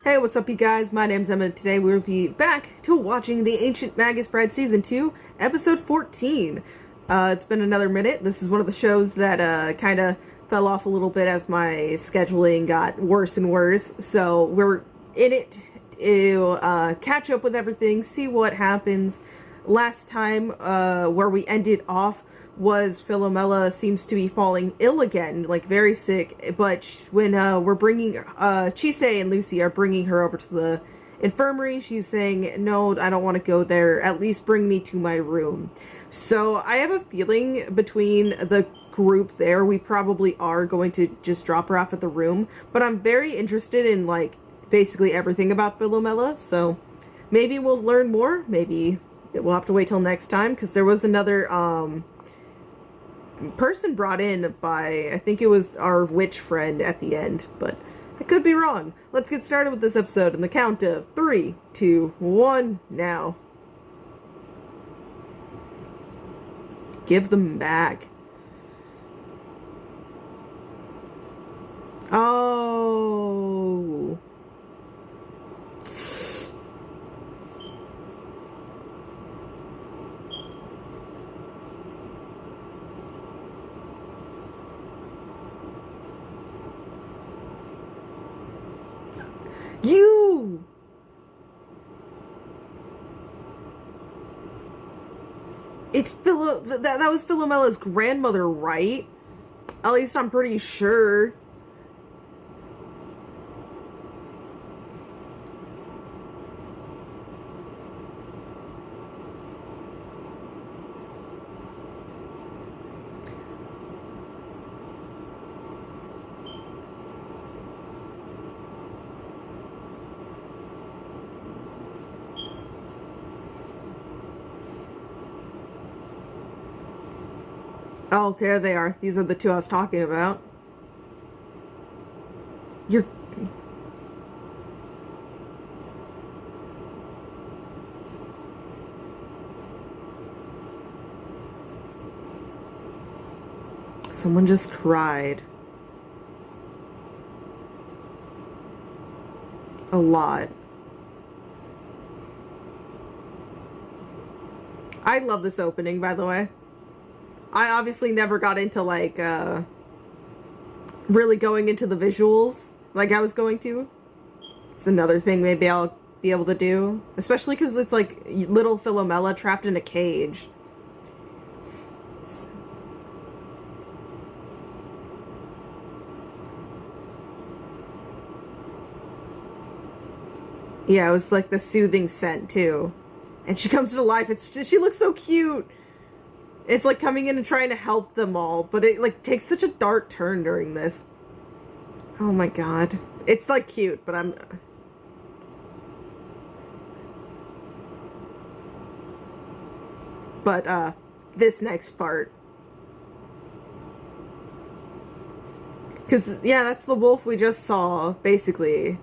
Hey, what's up, you guys? My name's Emma. Today we'll be back to watching the Ancient Magus Bride Season 2, Episode 14. It's been another minute. This is one of the shows that kind of fell off a little bit as my scheduling got worse and worse. So we're in it to catch up with everything, see what happens. Last time, where we ended off was Philomela seems to be falling ill again, like very sick, but when we're bringing Chise and Lucy are bringing her over to the infirmary, she's saying, no, I don't want to go there, at least bring me to my room. So I have a feeling between the group there, we probably are going to just drop her off at the room, but I'm very interested in, like, basically everything about Philomela, so maybe we'll learn more, maybe we'll have to wait till next time, because there was another, person brought in by, I think it was our witch friend at the end, but I could be wrong. Let's get started with this episode in the count of 3, 2, 1, now. Give them back. Oh. You! It's that was Philomela's grandmother, right? At least I'm pretty sure. Oh, there they are. These are the two I was talking about. You're... Someone just cried. A lot. I love this opening, by the way. I obviously never got into, like, really going into the visuals like I was going to. It's another thing maybe I'll be able to do. Especially because it's, like, little Philomela trapped in a cage. Yeah, it was, like, the soothing scent, too. And she comes to life. She looks so cute. It's like coming in and trying to help them all, but it like takes such a dark turn during this. Oh my god. It's like cute, but I'm... But, this next part. Because, yeah, that's the wolf we just saw, basically.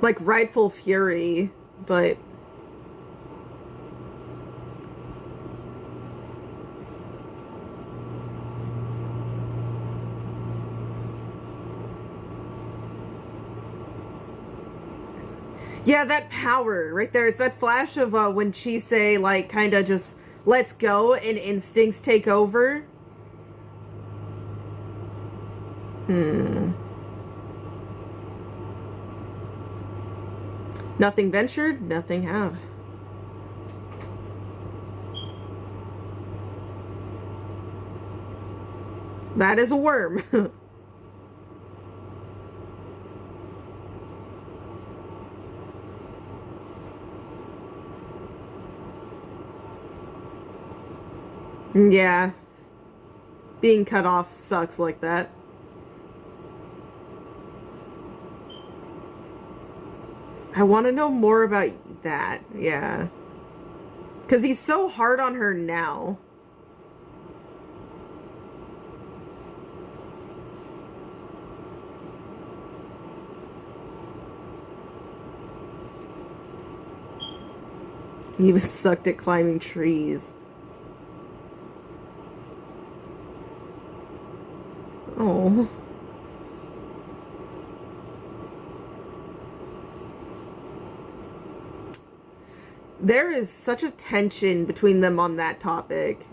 Like, rightful fury, but... Yeah, that power right there. It's that flash of when Chise, like, kind of just lets go and instincts take over. Nothing ventured, nothing have. That is a worm. Yeah. Being cut off sucks like that. I want to know more about that, yeah. Because he's so hard on her now. He even sucked at climbing trees. Oh. There is such a tension between them on that topic.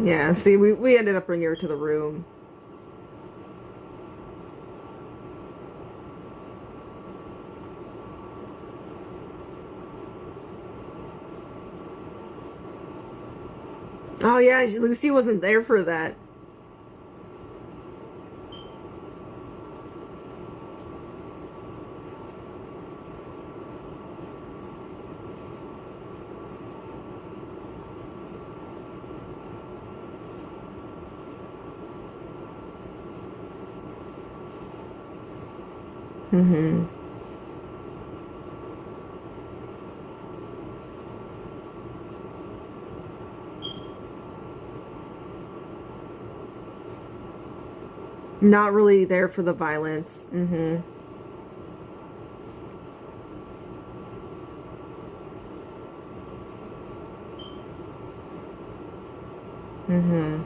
Yeah, see, we ended up bringing her to the room. Oh yeah, Lucy wasn't there for that. Mm-hmm. Not really there for the violence. Mm-hmm. Mm-hmm.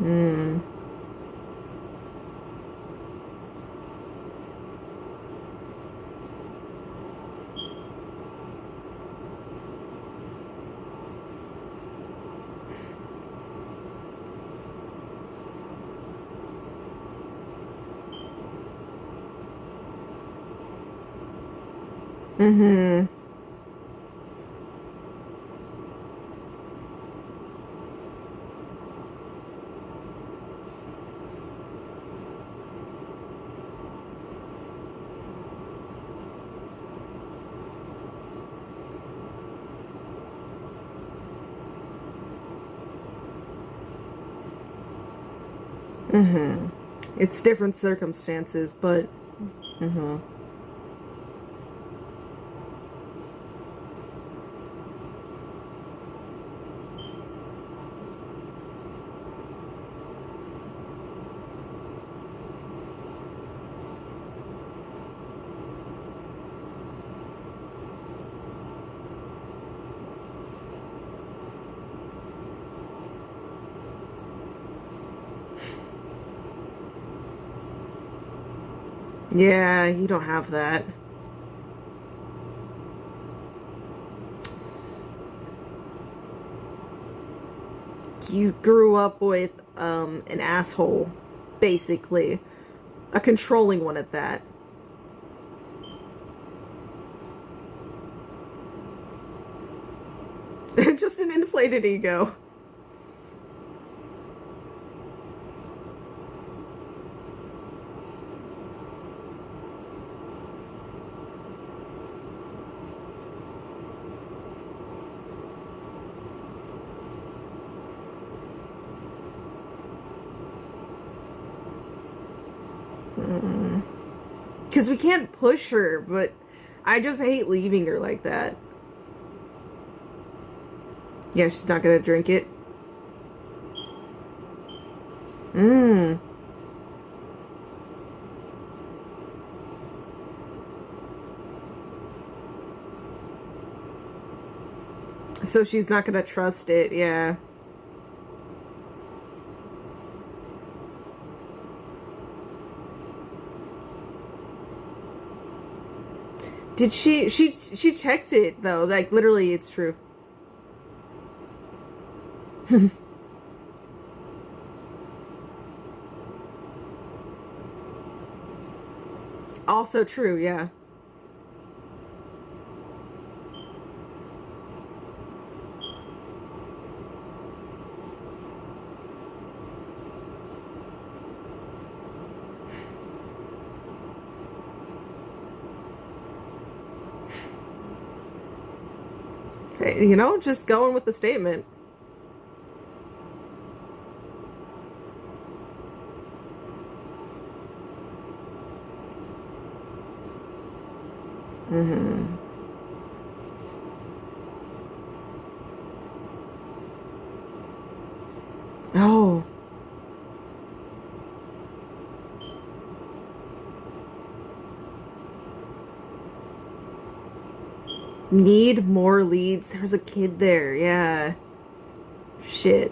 Mm. Mm-hmm. Mm-hmm. It's different circumstances, but mm-hmm. Yeah, you don't have that. You grew up with an asshole, basically. A controlling one at that. Just an inflated ego. Because we can't push her, but I just hate leaving her like that. Yeah, she's not gonna drink it. Mmm. So she's not gonna trust it, yeah. Did she checked it though, like literally it's true. Also true, yeah. Hey, you know, just going with the statement. Mm-hmm. Oh. Need more leads. There's a kid there. Yeah. Shit.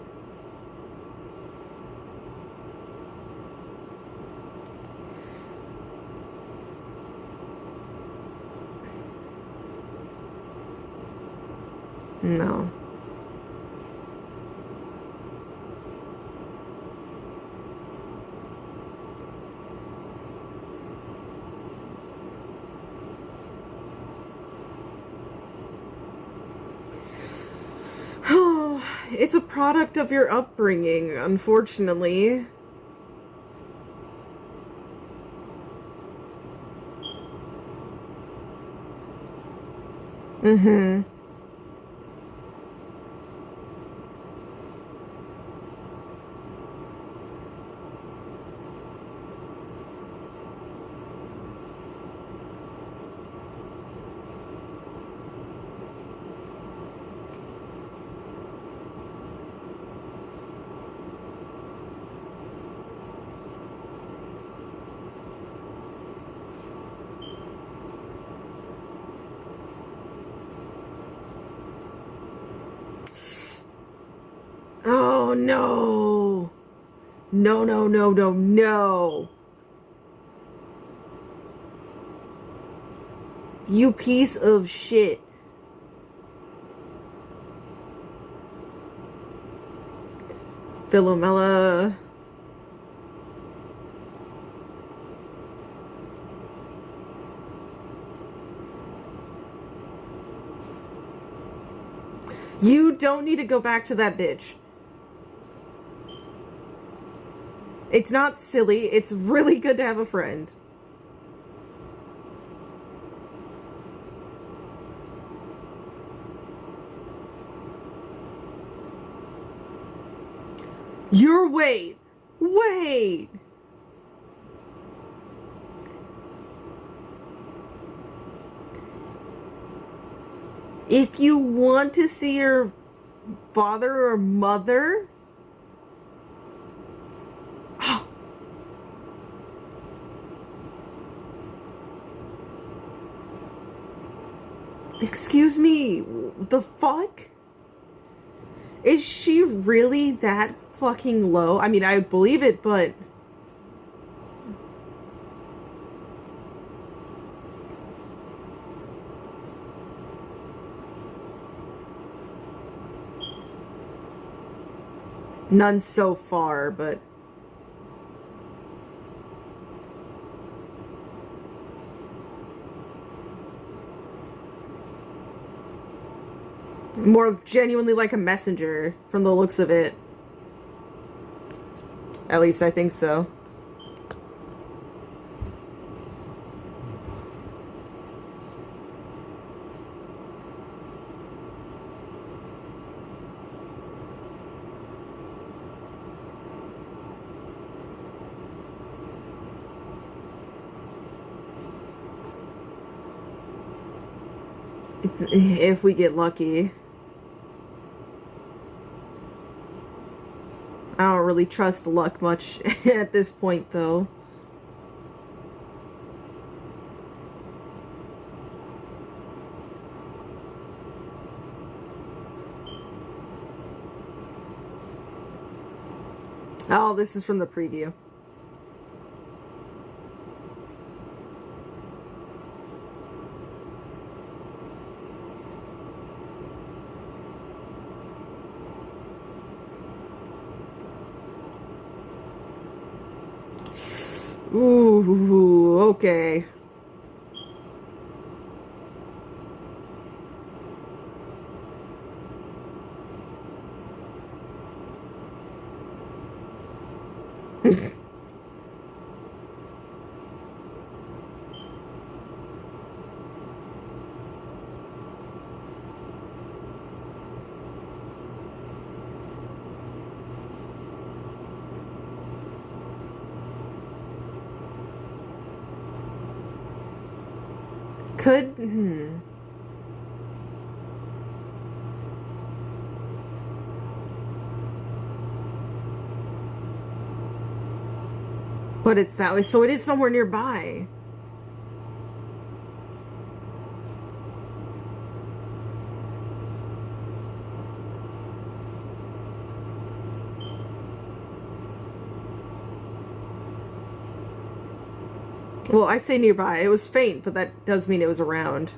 No. It's a product of your upbringing, unfortunately. Mm-hmm. Oh, no. No, no, no, no, no. You piece of shit. Philomela. You don't need to go back to that bitch. It's not silly. It's really good to have a friend. Wait. Wait. If you want to see your father or mother... Excuse me, the fuck? Is she really that fucking low? I mean, I believe it, but... None so far, but... More genuinely like a messenger, from the looks of it. At least I think so. If we get lucky. I don't really trust luck much at this point, though. Oh, this is from the preview. Ooh, okay. Could... But it's that way, so it is somewhere nearby. Well, I say nearby. It was faint, but that does mean it was around.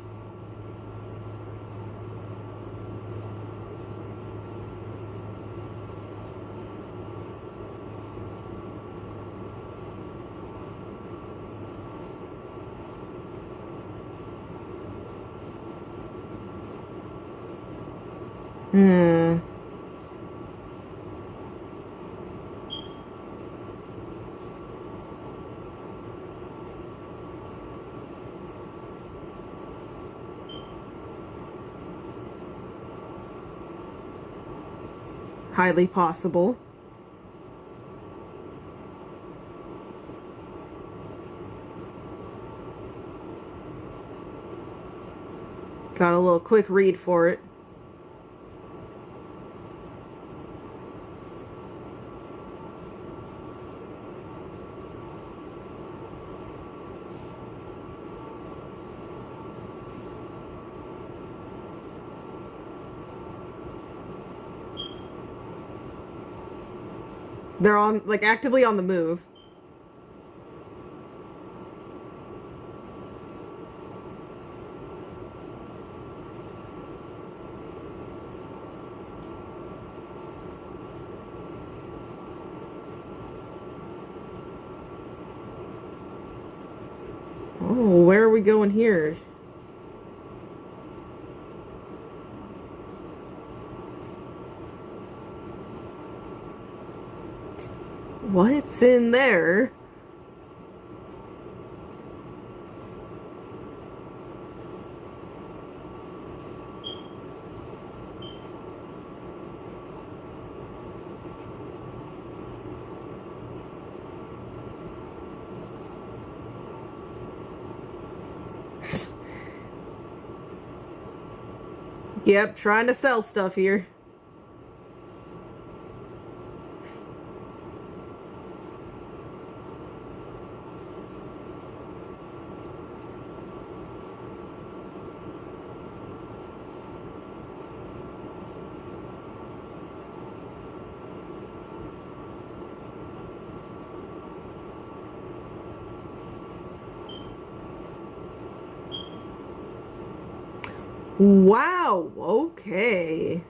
Highly possible. Got a little quick read for it. They're on, like, actively on the move. Oh, where are we going here? What's in there? Yep, trying to sell stuff here. Wow, okay.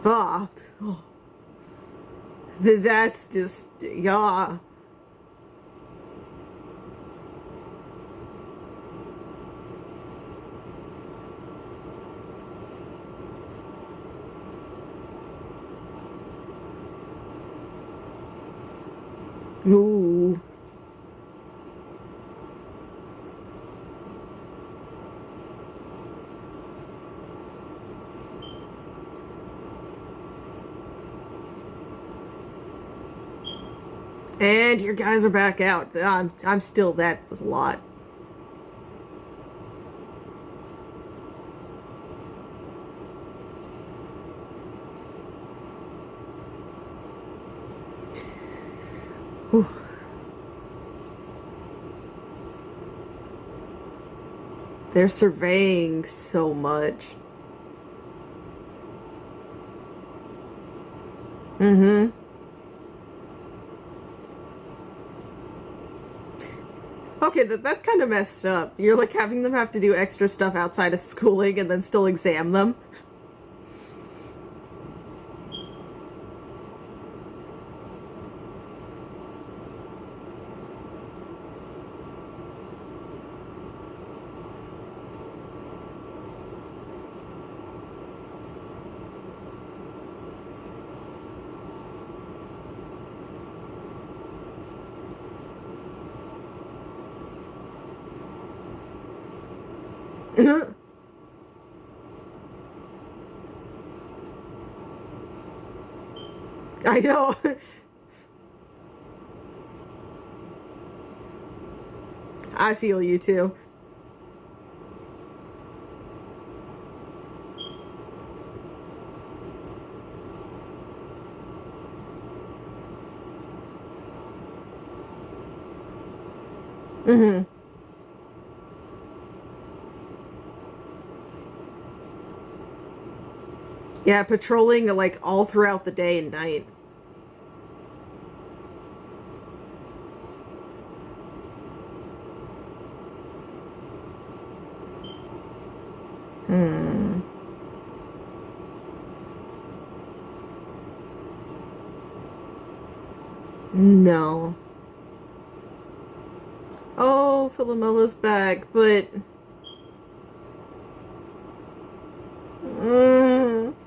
Ah, oh. That's just, yeah. Ooh. And your guys are back out. I'm still, that was a lot. Whew. They're surveying so much. Mm-hmm. Okay, that's kind of messed up. You're like having them have to do extra stuff outside of schooling and then still exam them. I know. I feel you too. Mm-hmm. Yeah, patrolling like all throughout the day and night. Hmm. No. Oh, Philomella's back, but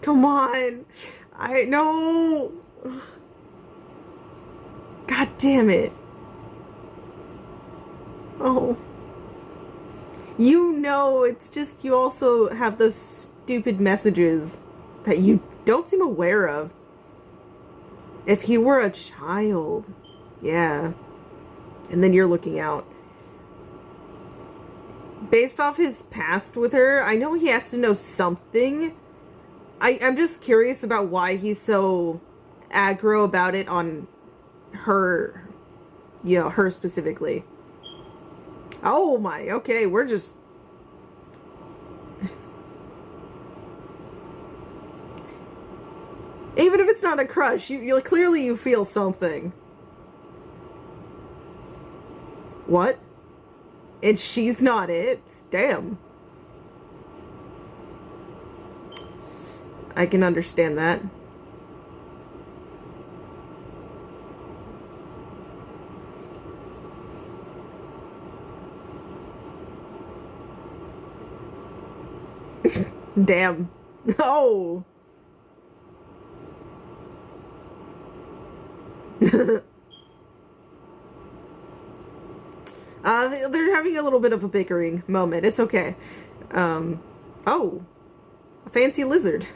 come on. I know. God damn it. Oh. You know, it's just you also have those stupid messages that you don't seem aware of. If he were a child. Yeah. And then you're looking out. Based off his past with her, I know he has to know something. I'm just curious about why he's so aggro about it on her, you know, her specifically. Oh my, okay, we're just... Even if it's not a crush, you clearly you feel something. What? And she's not it? Damn. I can understand that. Damn. Oh. They're having a little bit of a bickering moment. It's okay. Oh. A fancy lizard.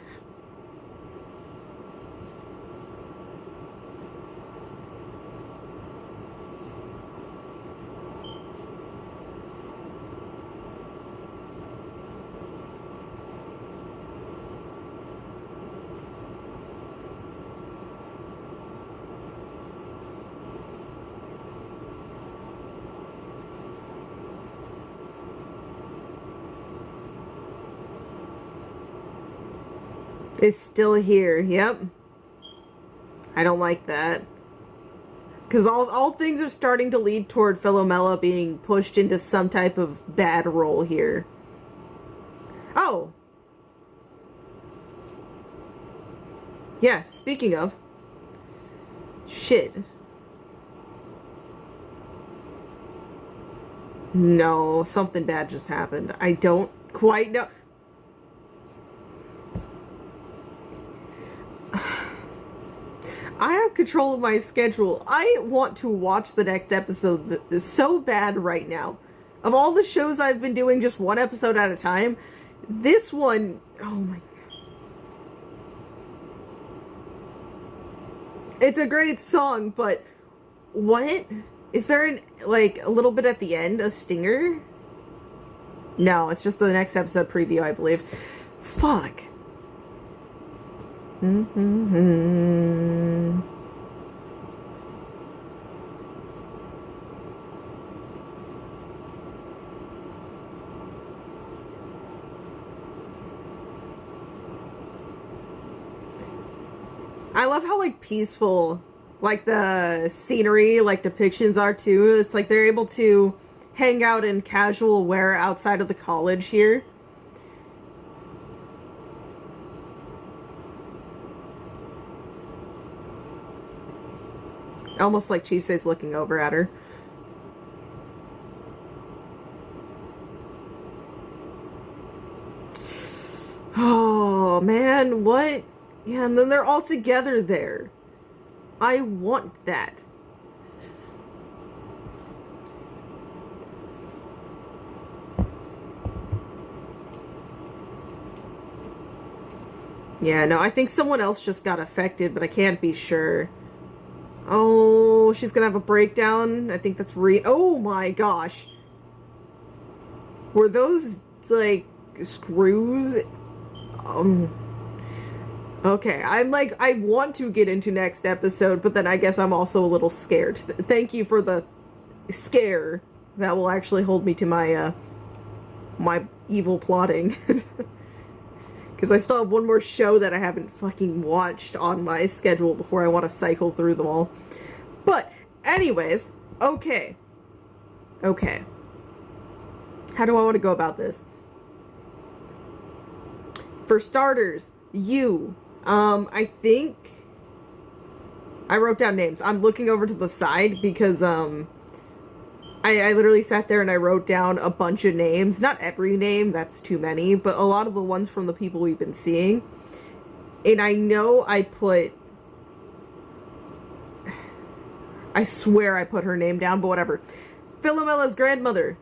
Is still here. Yep. I don't like that. Because all things are starting to lead toward Philomela being pushed into some type of bad role here. Oh. Yeah, speaking of. Shit. No, something bad just happened. I don't quite know. I have control of my schedule. I want to watch the next episode so bad right now. Of all the shows I've been doing just one episode at a time, this one, oh my god. It's a great song, but what? Is there an, like, a little bit at the end, a stinger? No, it's just the next episode preview, I believe. Fuck. Mm-hmm. I love how, like, peaceful, like, the scenery, like, depictions are, too. It's like they're able to hang out in casual wear outside of the college here. Almost like Chise's looking over at her. Oh, man, what? Yeah, and then they're all together there. I want that. Yeah, no, I think someone else just got affected, but I can't be sure. Oh, she's gonna have a breakdown. I think that's oh my gosh. Were those, like, screws? Okay, I'm like, I want to get into next episode, but then I guess I'm also a little scared. Thank you for the scare. That will actually hold me to my, my evil plotting. Because I still have one more show that I haven't fucking watched on my schedule before I want to cycle through them all. But, anyways, okay. Okay. How do I want to go about this? For starters, you. I think I wrote down names. I'm looking over to the side because, I literally sat there and I wrote down a bunch of names. Not every name, that's too many, but a lot of the ones from the people we've been seeing. And I know I swear I put her name down, but whatever. Philomella's grandmother.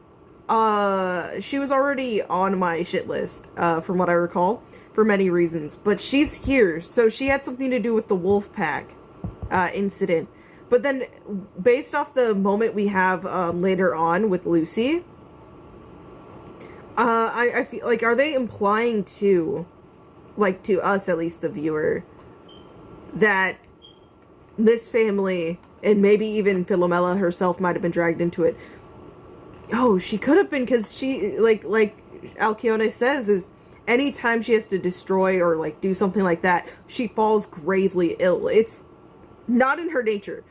She was already on my shit list, from what I recall, for many reasons. But she's here, so she had something to do with the wolf pack, incident. But then, based off the moment we have, later on with Lucy, I feel like, are they implying to, like, to us, at least the viewer, that this family, and maybe even Philomela herself might have been dragged into it? Oh, she could have been, because she, like Alcyone says, is anytime she has to destroy or, like, do something like that, she falls gravely ill. It's not in her nature.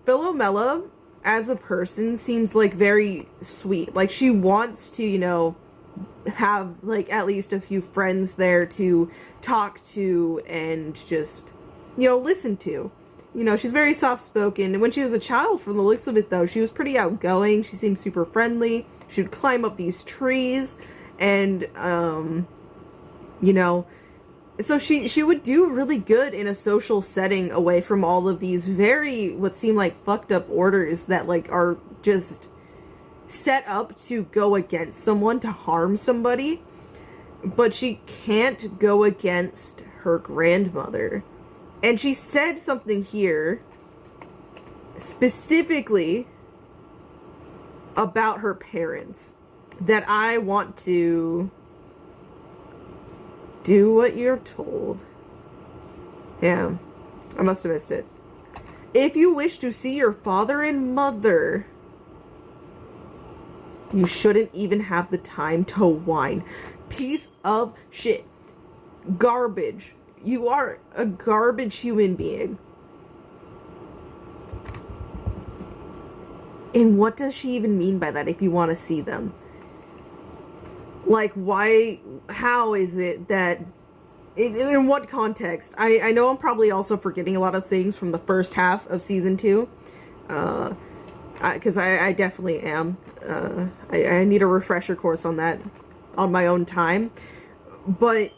Philomela, as a person, seems, like, very sweet. Like, she wants to, you know, have, like, at least a few friends there to talk to and just, you know, listen to. You know, she's very soft-spoken. And when she was a child, from the looks of it, though, she was pretty outgoing. She seemed super friendly. She would climb up these trees. And, you know, so she would do really good in a social setting away from all of these very, what seem like fucked up orders that, like, are just set up to go against someone, to harm somebody. But she can't go against her grandmother. And she said something here specifically about her parents that I want to do what you're told. Yeah, I must have missed it. If you wish to see your father and mother, you shouldn't even have the time to whine. Piece of shit. Garbage. You are a garbage human being. And what does she even mean by that, if you want to see them? Like, why, how is it that, in what context? I know I'm probably also forgetting a lot of things from the first half of season 2. Because I definitely am. I need a refresher course on that on my own time. But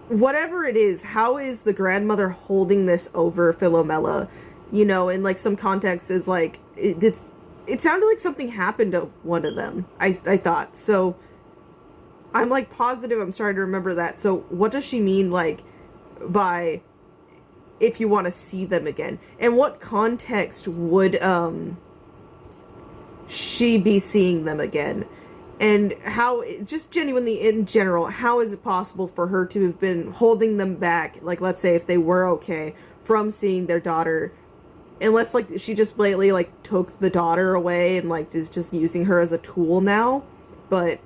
whatever it is, how is the grandmother holding this over Philomela? You know, in, like, some context is, like, it sounded like something happened to one of them, I thought. So, I'm, like, positive I'm starting to remember that. So, what does she mean, like, by, if you want to see them again? And what context would, she be seeing them again? And how, just genuinely in general, how is it possible for her to have been holding them back, like, let's say if they were okay, from seeing their daughter, unless, like, she just blatantly, like, took the daughter away and, like, is just using her as a tool now? But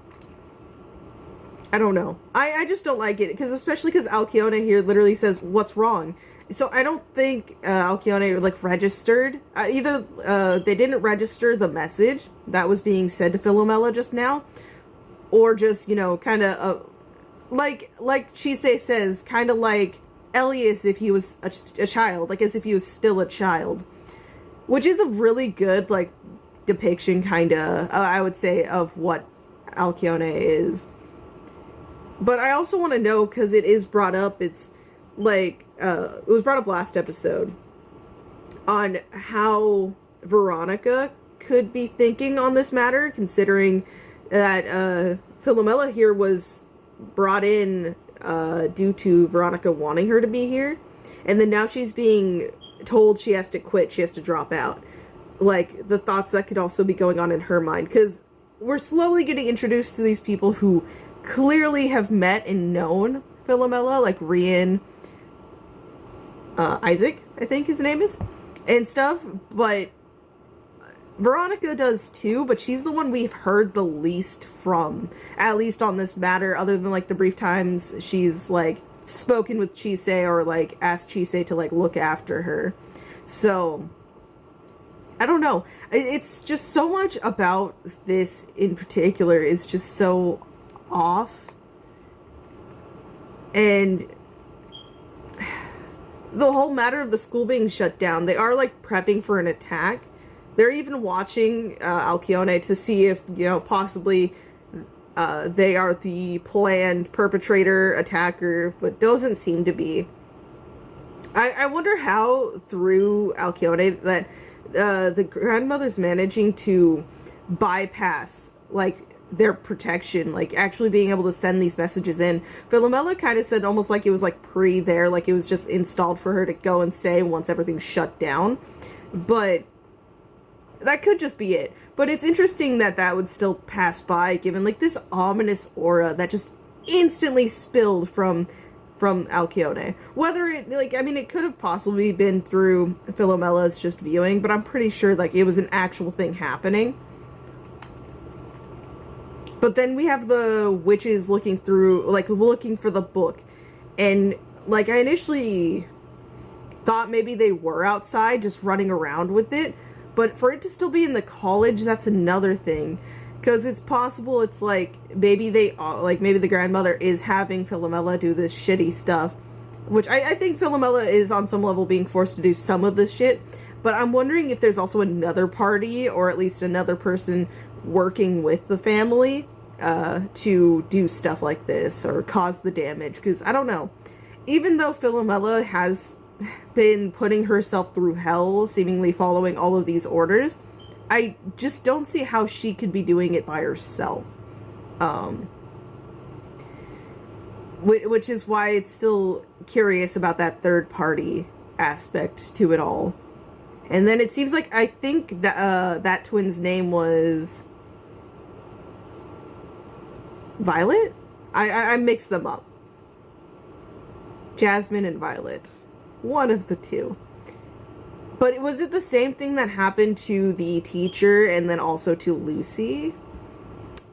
I don't know. I just don't like it, because especially because Alcyone here literally says, what's wrong? So I don't think Alcyone, like, registered. Either they didn't register the message that was being said to Philomela just now, or just, you know, kind of, like Chise says, kind of like Elias if he was a child, like as if he was still a child. Which is a really good, like, depiction, kind of, I would say, of what Alcyone is. But I also want to know, because it is brought up, it's, like, it was brought up last episode, on how Veronica could be thinking on this matter, considering that Philomela here was brought in due to Veronica wanting her to be here, and then now she's being told she has to quit, she has to drop out. Like, the thoughts that could also be going on in her mind, because we're slowly getting introduced to these people who clearly have met and known Philomela, like Rian, Isaac, I think his name is, and stuff, but Veronica does too, but she's the one we've heard the least from, at least on this matter, other than, like, the brief times she's, like, spoken with Chisei or, like, asked Chisei to, like, look after her. So, I don't know. It's just so much about this in particular is just so off. And the whole matter of the school being shut down, they are, like, prepping for an attack. They're even watching Alcyone to see if, you know, possibly they are the planned perpetrator, attacker, but doesn't seem to be. I wonder how, through Alcyone, that the grandmother's managing to bypass, like, their protection, like, actually being able to send these messages in. Philomela kind of said almost like it was, like, there, like it was just installed for her to go and say once everything's shut down. But that could just be it. But it's interesting that that would still pass by, given, like, this ominous aura that just instantly spilled from Alcyone. Whether it, like, I mean, it could have possibly been through Philomela's just viewing, but I'm pretty sure, like, it was an actual thing happening. But then we have the witches looking through, like, looking for the book. And, like, I initially thought maybe they were outside just running around with it. But for it to still be in the college, that's another thing. Because it's possible it's, like, maybe maybe the grandmother is having Philomela do this shitty stuff. Which I think Philomela is on some level being forced to do some of this shit. But I'm wondering if there's also another party, or at least another person working with the family to do stuff like this, or cause the damage. Because, I don't know. Even though Philomela has been putting herself through hell, seemingly following all of these orders, I just don't see how she could be doing it by herself. Which is why it's still curious about that third party aspect to it all. And then it seems like, I think that that twin's name was Violet? I mixed them up. Jasmine and Violet. One of the two. But was it the same thing that happened to the teacher and then also to Lucy?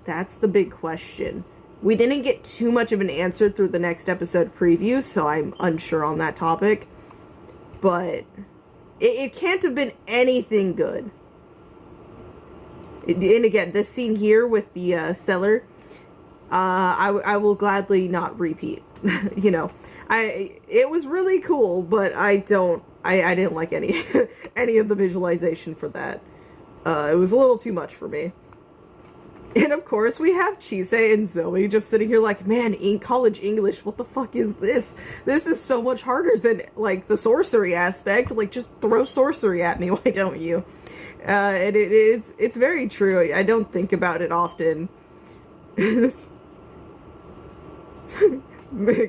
That's the big question. We didn't get too much of an answer through the next episode preview, so I'm unsure on that topic. But it can't have been anything good. And again, this scene here with the cellar, I will gladly not repeat. You know, it was really cool, but I didn't like any any of the visualization for that. It was a little too much for me. And of course we have Chisei and Zoe just sitting here like, man, college English, what the fuck is this? This is so much harder than, like, the sorcery aspect. Like, just throw sorcery at me, why don't you? And it's very true. I don't think about it often.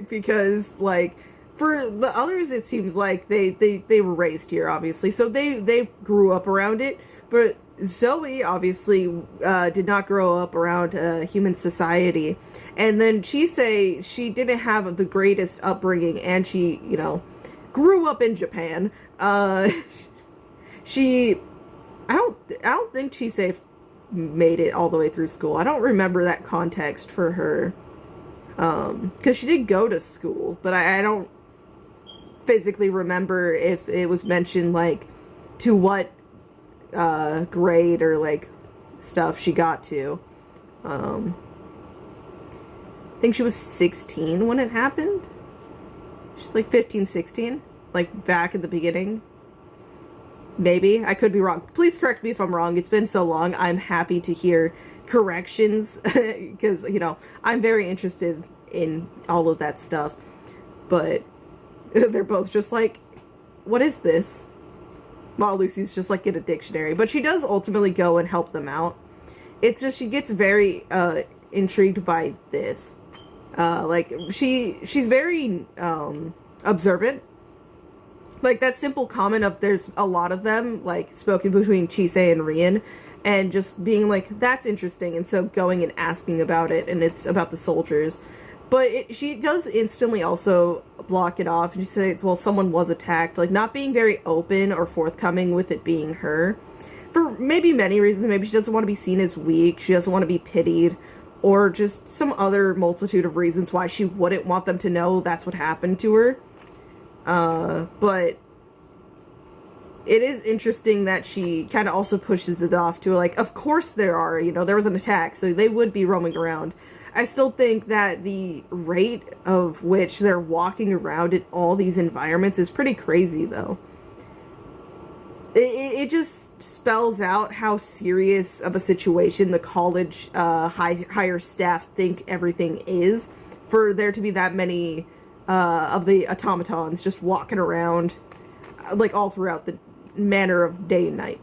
Because, like, for the others, it seems like they were raised here, obviously, so they grew up around it. But Zoe obviously did not grow up around human society, and then Chisei, she didn't have the greatest upbringing, and she, you know, grew up in Japan. I don't think Chisei made it all the way through school. I don't remember that context for her. Because she did go to school, but I don't physically remember if it was mentioned, like, to what grade or, like, stuff she got to. I think she was 16 when it happened. She's like 15, 16, like back at the beginning. Maybe. I could be wrong. Please correct me if I'm wrong. It's been so long. I'm happy to hear corrections because, you know, I'm very interested in all of that stuff. But they're both just like, what is this? While Lucy's just like, get a dictionary. But she does ultimately go and help them out. It's just she gets very intrigued by this. Like, she's very observant. Like, that simple comment of there's a lot of them, like, spoken between Chisei and Rian, and just being like, that's interesting, and so going and asking about it, and it's about the soldiers. But she does instantly also block it off, and she says, well, someone was attacked, like, not being very open or forthcoming with it being her. For maybe many reasons. Maybe she doesn't want to be seen as weak, she doesn't want to be pitied, or just some other multitude of reasons why she wouldn't want them to know that's what happened to her. But it is interesting that she kind of also pushes it off to, like, of course there are, you know, there was an attack, so they would be roaming around. I still think that the rate of which they're walking around in all these environments is pretty crazy, though. It just spells out how serious of a situation the college higher staff think everything is, for there to be that many of the automatons just walking around, like, all throughout the manner of day and night.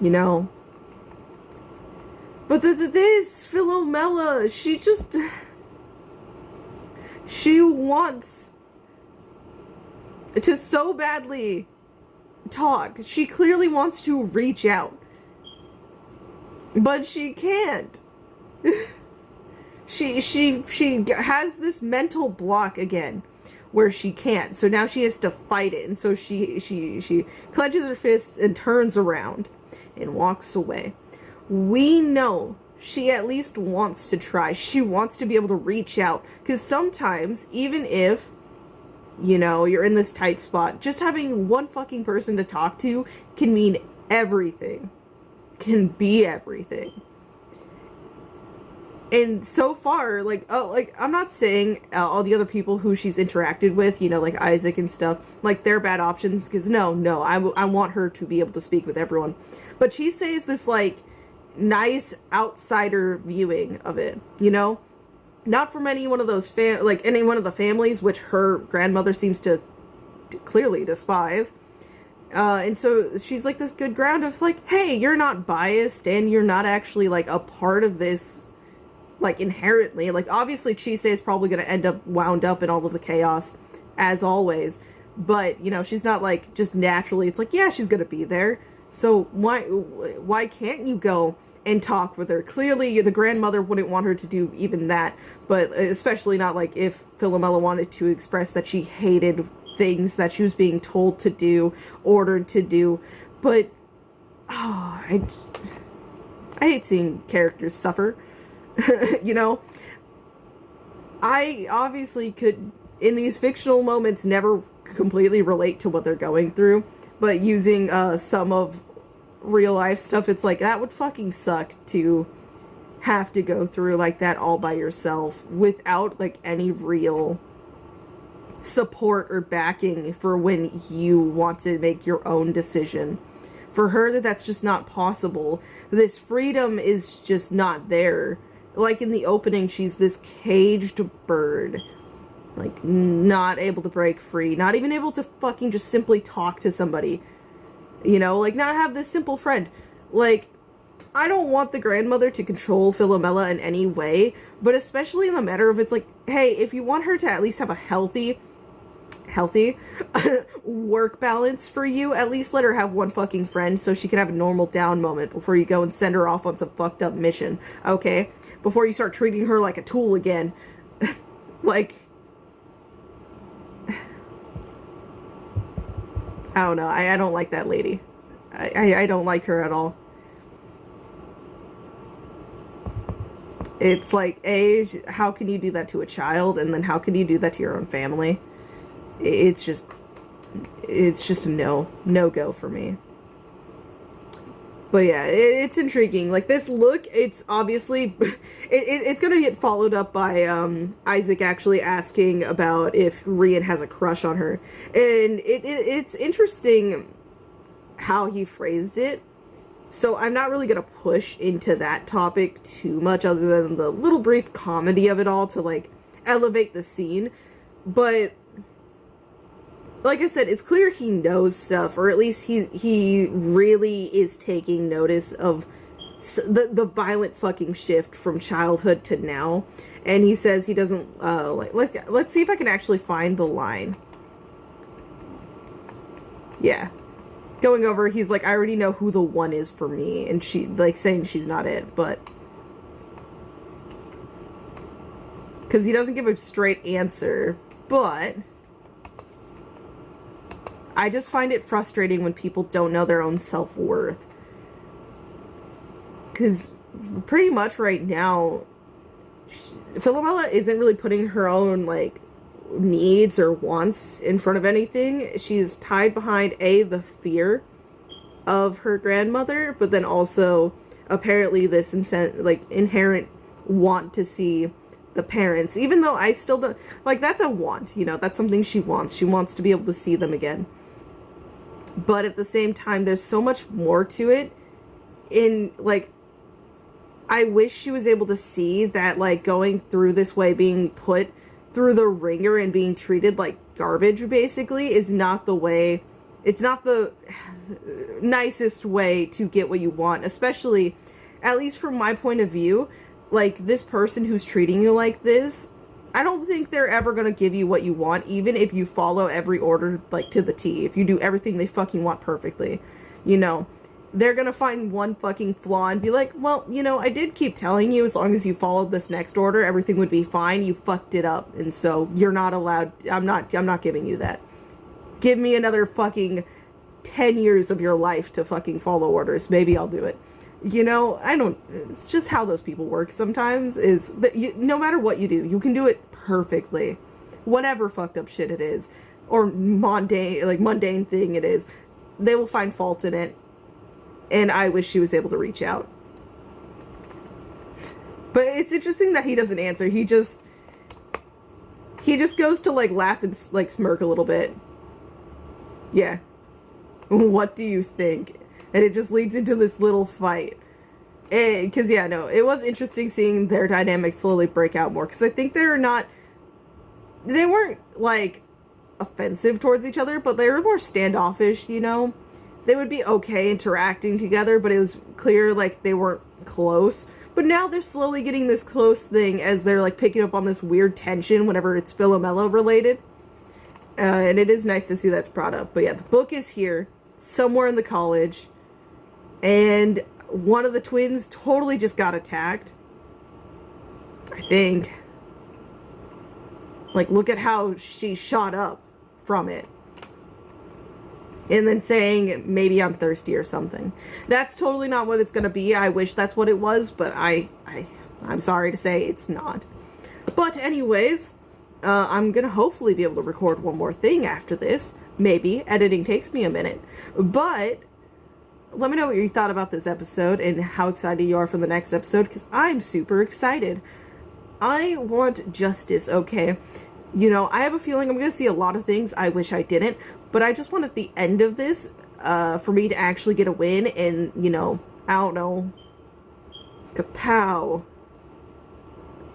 You know? But this Philomela, she wants to so badly talk. She clearly wants to reach out, but she can't. she has this mental block again where she can't, so now she has to fight it, and so she clenches her fists and turns around and walks away. We know she at least wants to try. She wants to be able to reach out, because sometimes, even if, you know, you're in this tight spot, just having one fucking person to talk to can mean everything. Can be everything. And so far, like, I'm not saying all the other people who she's interacted with, you know, like Isaac and stuff, like, they're bad options, because no, I want her to be able to speak with everyone. But she says this, like, nice outsider viewing of it, you know? Not from any one of those any one of the families, which her grandmother seems to clearly despise. And so she's like this good ground of, like, hey, you're not biased, and you're not actually, like, a part of this, like, inherently. Like, obviously Chise is probably going to end up wound up in all of the chaos, as always. But, you know, she's not, like, just naturally, it's like, yeah, she's going to be there. So why can't you go and talk with her? Clearly, the grandmother wouldn't want her to do even that, but especially not, like, if Philomela wanted to express that she hated things that she was being told to do, ordered to do. But, I hate seeing characters suffer, you know? I obviously could, in these fictional moments, never completely relate to what they're going through, but using some of real life stuff, it's like, that would fucking suck to have to go through like that all by yourself without, like, any real support or backing for when you want to make your own decision. For her, that's just not possible. This freedom is just not there. Like, in the opening, she's this caged bird. Like, not able to break free. Not even able to fucking just simply talk to somebody. You know, like, not have this simple friend. Like, I don't want the grandmother to control Philomela in any way, but especially in the matter of, it's like, hey, if you want her to at least have a healthy work balance for you, at least let her have one fucking friend so she can have a normal down moment before you go and send her off on some fucked up mission, okay? Before you start treating her like a tool again. Like, I don't know. I don't like that lady. I don't like her at all. It's like, how can you do that to a child? And then how can you do that to your own family? It's just a no-go for me. But yeah, it's intriguing. Like, this look, it's obviously, it's gonna get followed up by Isaac actually asking about if Rian has a crush on her. And it's interesting how he phrased it. So I'm not really gonna push into that topic too much, other than the little brief comedy of it all to, like, elevate the scene. But like I said, it's clear he knows stuff, or at least he really is taking notice of the violent fucking shift from childhood to now. And he says he doesn't, let's see if I can actually find the line. Yeah. going over, he's like, I already know who the one is for me, and she, like, saying she's not it, but... Because he doesn't give a straight answer, but... I just find it frustrating when people don't know their own self-worth. Because pretty much right now, Philomela isn't really putting her own, like, needs or wants in front of anything. She's tied behind, A, the fear of her grandmother, but then also, apparently, this inherent want to see the parents. Even though I still don't... Like, that's a want, you know? That's something she wants. She wants to be able to see them again. But at the same time, there's so much more to it. I wish she was able to see that, like, going through this way, being put through the ringer and being treated like garbage, basically, is not the way... It's not the nicest way to get what you want. Especially, at least from my point of view, like, this person who's treating you like this... I don't think they're ever going to give you what you want, even if you follow every order, like, to the T. If you do everything they fucking want perfectly. You know, they're going to find one fucking flaw and be like, well, you know, I did keep telling you as long as you followed this next order, everything would be fine. You fucked it up. And so you're not allowed, I'm not giving you that. Give me another fucking 10 years of your life to fucking follow orders. Maybe I'll do it. You know, it's just how those people work sometimes, is that no matter what you do, you can do it perfectly. Whatever fucked up shit it is, or mundane thing it is, they will find fault in it, and I wish she was able to reach out. But it's interesting that he doesn't answer. He just goes to, like, laugh and, like, smirk a little bit. Yeah. What do you think? And it just leads into this little fight. Because, yeah, no, it was interesting seeing their dynamics slowly break out more. Because I think they weren't, like, offensive towards each other, but they were more standoffish, you know? They would be okay interacting together, but it was clear, like, they weren't close. But now they're slowly getting this close thing as they're, like, picking up on this weird tension whenever it's Philomela related. And it is nice to see that's brought up. But yeah, the book is here, somewhere in the college. And one of the twins totally just got attacked. I think. Like, look at how she shot up from it. And then saying, maybe I'm thirsty or something. That's totally not what it's going to be. I wish that's what it was, but I'm sorry to say it's not. But anyways, I'm going to hopefully be able to record one more thing after this. Maybe. Editing takes me a minute. But... let me know what you thought about this episode and how excited you are for the next episode, because I'm super excited. I want justice, okay? You know, I have a feeling I'm going to see a lot of things I wish I didn't, but I just want at the end of this, for me to actually get a win and, you know, I don't know, kapow,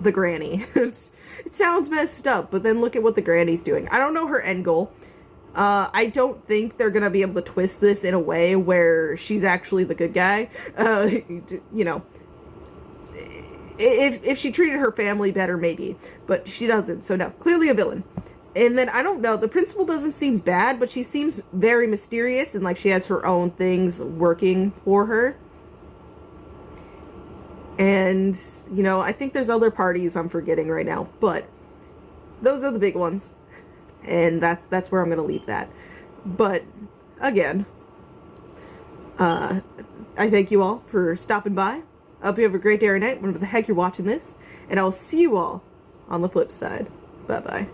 the granny. It sounds messed up, but then look at what the granny's doing. I don't know her end goal. I don't think they're gonna be able to twist this in a way where she's actually the good guy. You know, if she treated her family better, maybe, but she doesn't, so no, clearly a villain. And then, I don't know, the principal doesn't seem bad, but she seems very mysterious, and like she has her own things working for her. And, you know, I think there's other parties I'm forgetting right now, but those are the big ones. And that's where I'm going to leave that. But, again, I thank you all for stopping by. I hope you have a great day or night, whenever the heck you're watching this. And I'll see you all on the flip side. Bye-bye.